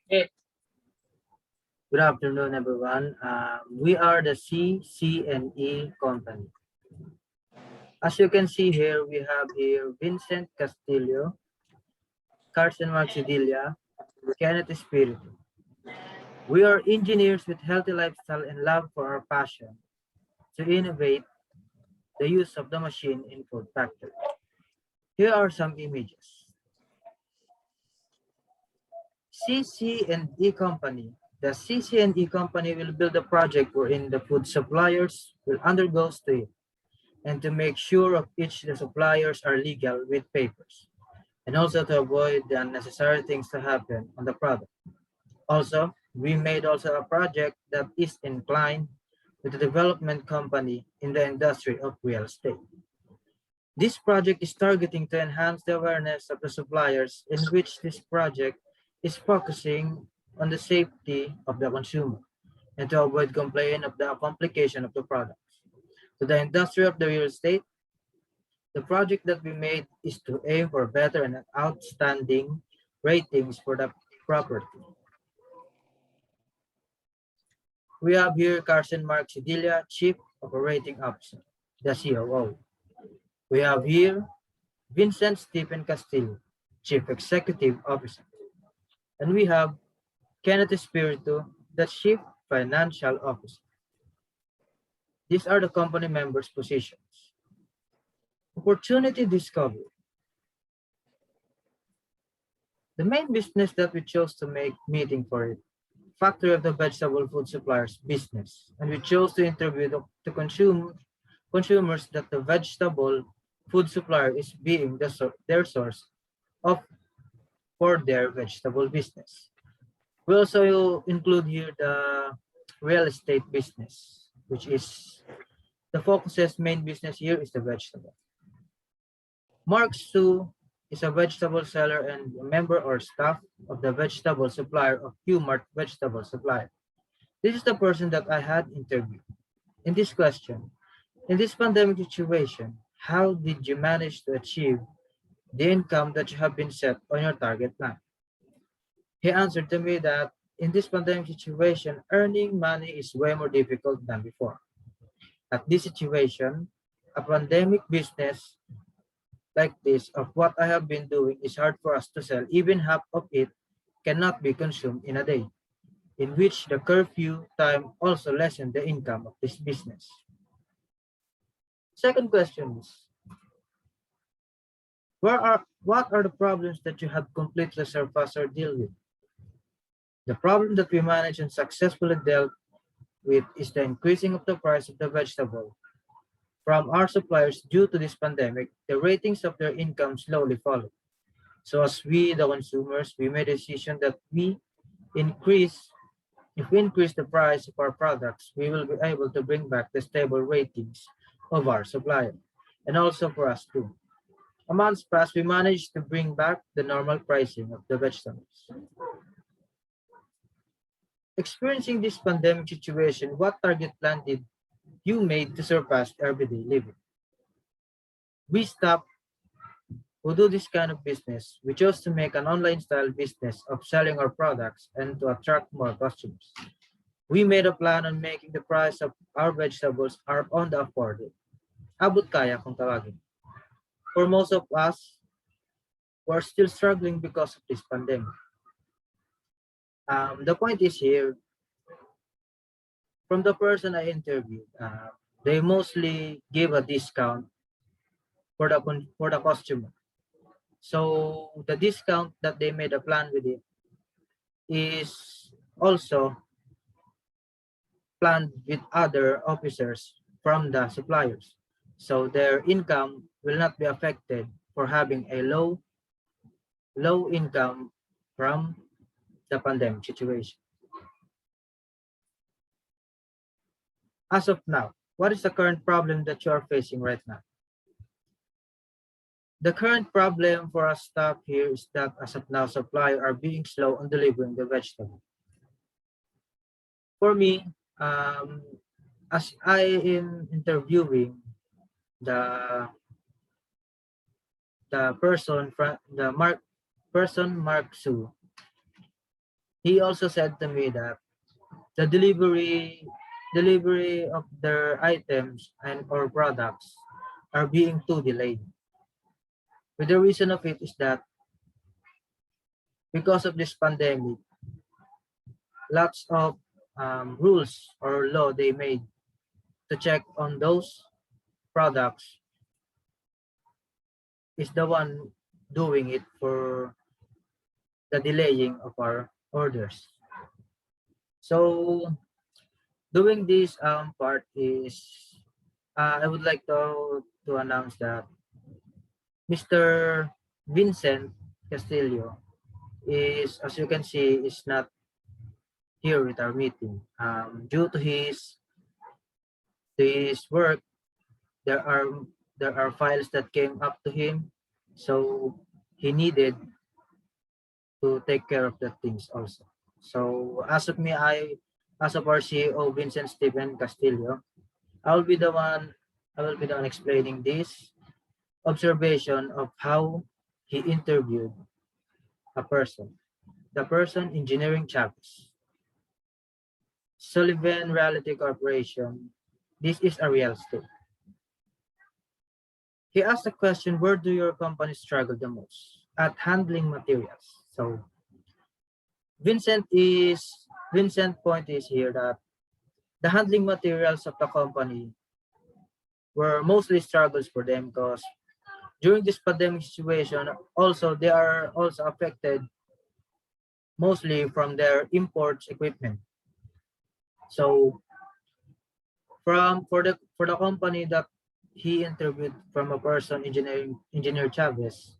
Hey, good afternoon, everyone. We are the CCNE company. As you can see here, we have here Vincent Castillo, Carson Maxidilla, Kenneth Espiritu. We are engineers with healthy lifestyle and love for our passion to innovate the use of the machine in food factory. Here are some images. CC&E company. The CC&E company will build a project wherein the food suppliers will undergo study and to make sure of each the suppliers are legal with papers, and also to avoid the unnecessary things to happen on the product. Also, we made also a project that is inclined with the development company in the industry of real estate. This project is targeting to enhance the awareness of the suppliers in which this project is focusing on the safety of the consumer and to avoid complaint of the complication of the products. To the industry of the real estate, the project that we made is to aim for better and outstanding ratings for the property. We have here Carson Mark Sidilia, Chief Operating Officer, the COO. We have here Vincent Stephen Castillo, Chief Executive Officer. And we have Kenneth Espiritu, the Chief Financial Officer. These are the company members' positions. Opportunity discovery. The main business that we chose to make meeting for it, factory of the vegetable food suppliers business, and we chose to interview to consumers that the vegetable food supplier is being their source of for their vegetable business. We also include here the real estate business, which is the focus's main business here is the vegetable. Mark Su is a vegetable seller and a member or staff of the vegetable supplier of Qmart Vegetable Supply. This is the person that I had interviewed. In this question, in this pandemic situation, how did you manage to achieve the income that you have been set on your target plan? He answered to me that in this pandemic situation, earning money is way more difficult than before. At this situation, a pandemic business like this of what I have been doing is hard for us to sell. Even half of it cannot be consumed in a day, in which the curfew time also lessened the income of this business. Second question is, what are the problems that you have completely surpassed or deal with? The problem that we managed and successfully dealt with is the increasing of the price of the vegetable from our suppliers due to this pandemic, the ratings of their income slowly falling. So as we, the consumers, we made a decision that if we increase the price of our products, we will be able to bring back the stable ratings of our supplier, and also for us too. A month passed, we managed to bring back the normal pricing of the vegetables. Experiencing this pandemic situation, what target plan did you made to surpass everyday living? We stopped who do this kind of business. We chose to make an online style business of selling our products and to attract more customers. We made a plan on making the price of our vegetables are on the affordable. Abot kaya kung tawagin. For most of us, we're still struggling because of this pandemic. The point is here, from the person I interviewed, they mostly give a discount for the customer. So the discount that they made a plan with it is also planned with other officers from the suppliers. So their income will not be affected for having a low income from the pandemic situation. As of now, what is the current problem that you are facing right now? The current problem for our staff here is that as of now, suppliers are being slow on delivering the vegetable. For me, as I am interviewing the person, Mark Su, He also said to me that the delivery of their items and or products are being too delayed. But the reason of it is that because of this pandemic, lots of rules or law they made to check on those products is the one doing it for the delaying of our orders. So doing this part is I would like to announce that Mr. Vincent Castillo is, as you can see, is not here with our meeting. Due to his work, there are there are files that came up to him, so he needed to take care of the things also. So as of our CEO Vincent Stephen Castillo, I'll be the one I will be the one explaining this observation of how he interviewed a person. The person Engineering Chavez. Sullivan Realty Corporation. This is a real estate. He asked the question, where do your company struggle the most? At handling materials. So Vincent is Vincent point is here that the handling materials of the company were mostly struggles for them because during this pandemic situation, also they are also affected mostly from their imports equipment. So for the company that he interviewed from a person engineer Chavez,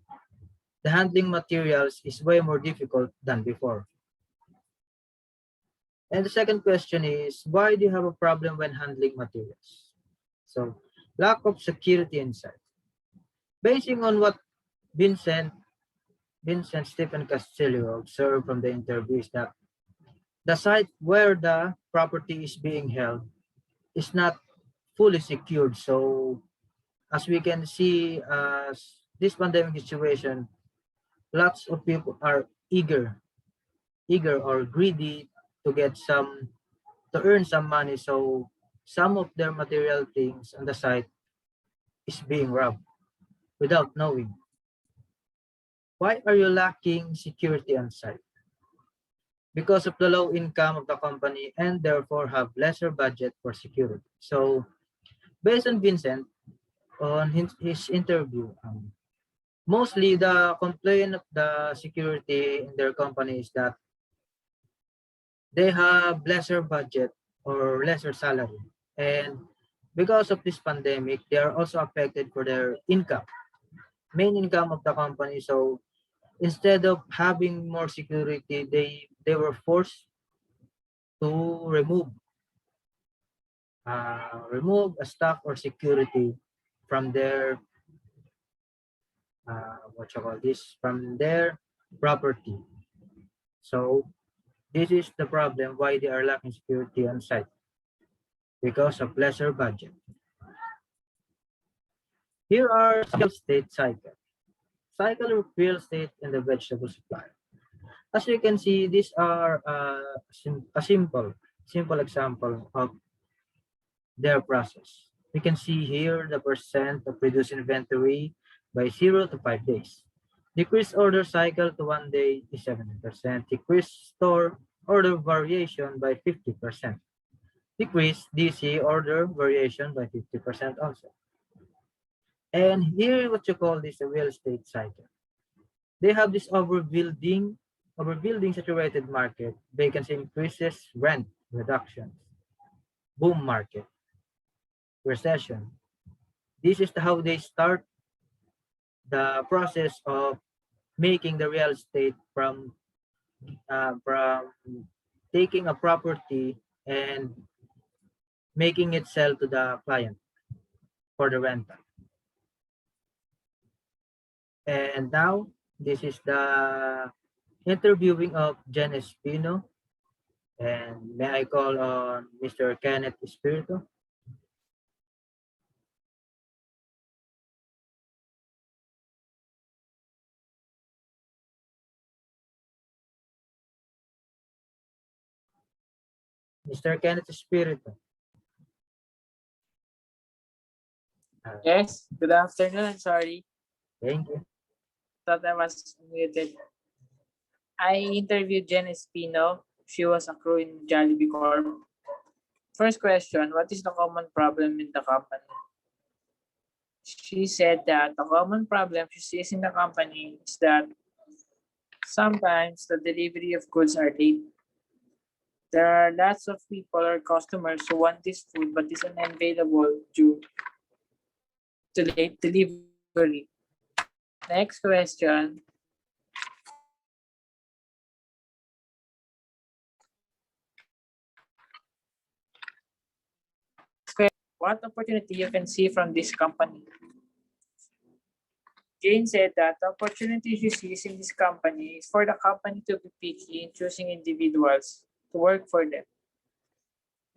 the handling materials is way more difficult than before. And the second question is, why do you have a problem when handling materials? So lack of security inside. Basing on what Vincent Vincent Stephen Castillo observed from the interview is that the site where the property is being held is not fully secured. So as we can see, as this pandemic situation, lots of people are eager or greedy to get some to earn some money. So some of their material things on the site is being robbed without knowing. Why are you lacking security on site? Because of the low income of the company and therefore have lesser budget for security. So based on Vincent, on his interview, mostly the complaint of the security in their company is that they have lesser budget or lesser salary. And because of this pandemic, they are also affected for their income, main income of the company. So instead of having more security, they were forced to remove a staff or security from their what you call this from their property. So this is the problem why they are lacking security on site because of lesser budget. Here are real estate cycle of real estate and the vegetable supply. As you can see, these are a simple example of their process. We can see here the percent of reduced inventory by 0 to 5 days. Decrease order cycle to 1 day is 70%. Decrease store order variation by 50%. Decrease DC order variation by 50% also. And here what you call this a real estate cycle. They have this overbuilding saturated market, vacancy increases, rent reductions, boom market, recession. This is how they start the process of making the real estate from taking a property and making it sell to the client for the rental. And now this is the interviewing of Jen Espino, and may I call on Mr. Kenneth Espirito. Mr. Kenneth Espiritu. Yes, good afternoon. Sorry, Thank you. thought I was muted. I interviewed Jen Espino. She was a crew in Jollibee Corp. First question, what is the common problem in the company? She said that the common problem she sees in the company is that sometimes the delivery of goods are late. There are lots of people or customers who want this food but is unavailable due to late delivery. Next question. What opportunity you can see from this company? Jane said that the opportunity she sees in this company is for the company to be picky in choosing individuals to work for them.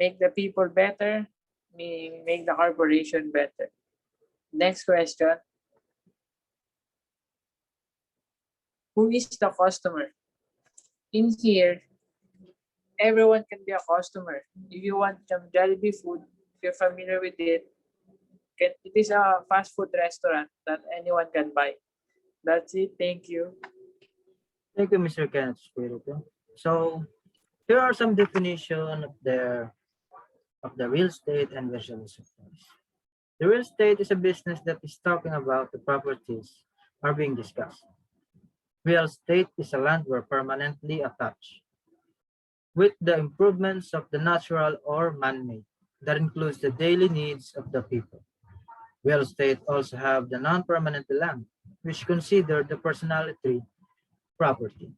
Make the people better, meaning make the corporation better. Next question. Who is the customer? In here, everyone can be a customer. If you want some Jollibee food, if you're familiar with it, it is a fast food restaurant that anyone can buy. That's it. Thank you. Thank you, Mr. Kenneth Espiritu. So here are some definition of the real estate and vegetable supplies. The real estate is a business that is talking about the properties are being discussed. Real estate is a land where permanently attached with the improvements of the natural or man-made. That includes the daily needs of the people. Real estate also have the non-permanent land, which consider the personality property,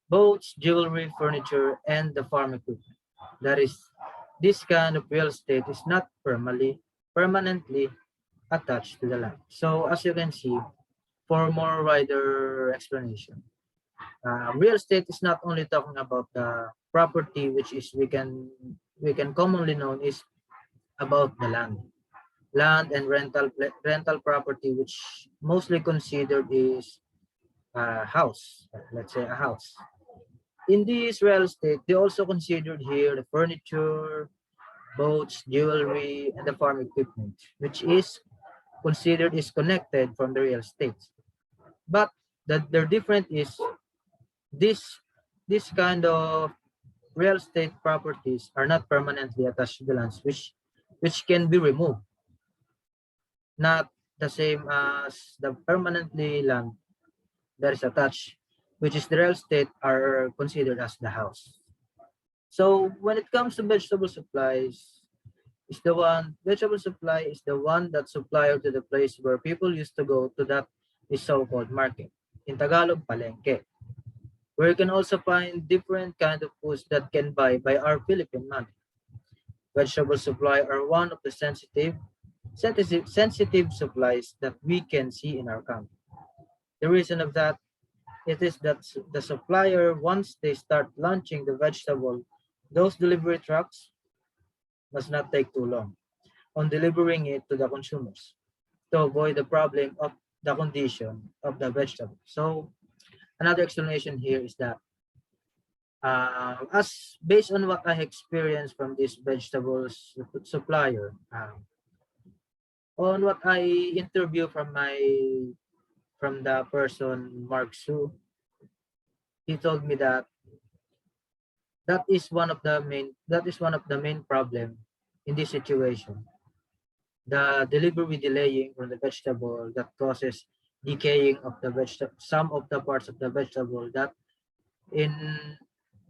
boats, jewelry, furniture, and the farm equipment. That is, this kind of real estate is not permanently attached to the land. So as you can see, for more wider explanation, real estate is not only talking about the property, which is we can commonly known is about the land and rental property, which mostly considered is a house, let's say a house. In this real estate, they also considered here the furniture, boats, jewelry, and the farm equipment, which is considered is connected from the real estate. But the difference is this this kind of real estate properties are not permanently attached to the lands, which can be removed, not the same as the permanently land that is attached, which is the real estate are considered as the house. So when it comes to vegetable supplies, vegetable supply is the one that supplier to the place where people used to go to, that is so-called market. In Tagalog, palengke. Where you can also find different kind of foods that can buy by our Philippine money. Vegetable supply are one of the sensitive supplies that we can see in our country. The reason of that, it is that the supplier, once they start launching the vegetable, those delivery trucks must not take too long on delivering it to the consumers to avoid the problem of the condition of the vegetable. So another explanation here is that as based on what I experienced from this vegetables supplier, on what I interview from the person Mark Su, he told me that that is one of the main problem in this situation. The delivery delaying from the vegetable that causes decaying of the vegetable, some of the parts of the vegetable that in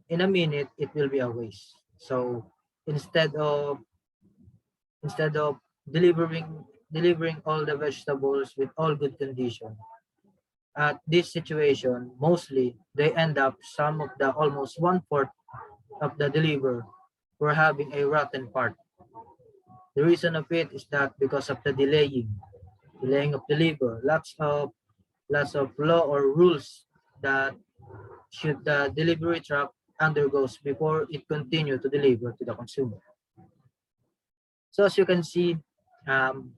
in a minute it will be a waste. So instead of instead of delivering all the vegetables with all good condition, at this situation mostly they end up some of the almost one-fourth of the deliver were having a rotten part. The reason of it is that because of the delaying of deliver, lots of law or rules that should the delivery truck undergoes before it continue to deliver to the consumer. So as you can see, um,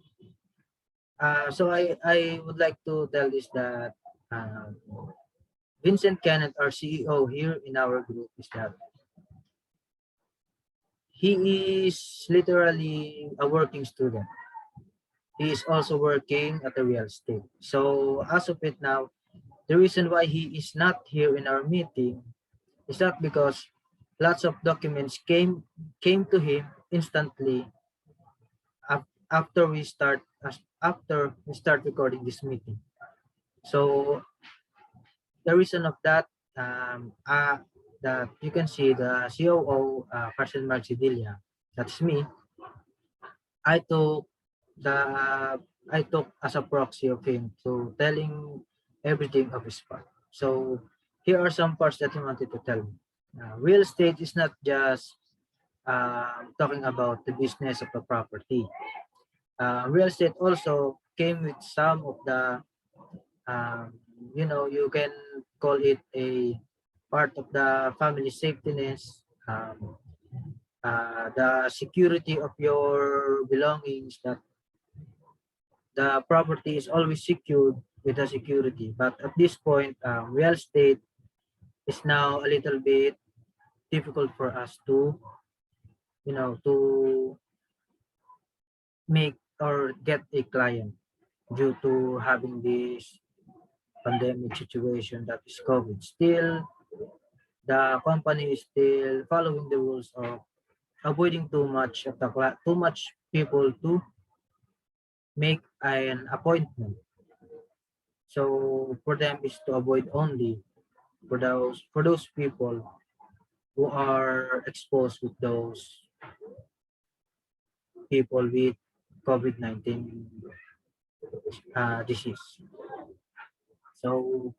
so I would like to tell this that um, Vincent Kenneth, our CEO here in our group, is that he is literally a working student. He is also working at the real estate. So as of it now, the reason why he is not here in our meeting is not because lots of documents came to him instantly after we start recording this meeting. So the reason of that, that you can see the COO, Carson Marcidilla, that's me. I took the I took as a proxy of him to telling everything of his part. So here are some parts that he wanted to tell me. Real estate is not just talking about the business of the property. Real estate also came with some of the, um, you can call it a part of the family safety net, the security of your belongings, that the property is always secured with a security. But at this point, real estate is now a little bit difficult for us to make or get a client due to having this pandemic situation that is COVID. Still, the company is still following the rules of avoiding too much people to make an appointment. So for them is to avoid only for those people who are exposed with those people with COVID-19 disease. So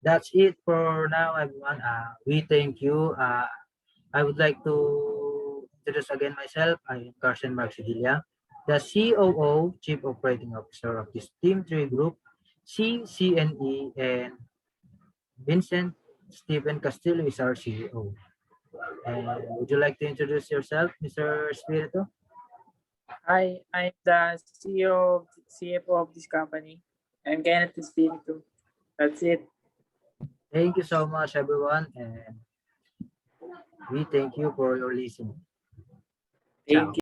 that's it for now, everyone. We thank you. I would like to introduce again myself. I am Carson Marcidilla, the COO, Chief Operating Officer of this Team 3 Group, CCNE, and Vincent Stephen Castillo is our CEO. And would you like to introduce yourself, Mr. Spirito? I'm the CEO, CFO of this company. I'm Kenneth Espiritu. That's it. Thank you so much, everyone, and we thank you for your listening. Thank Ciao.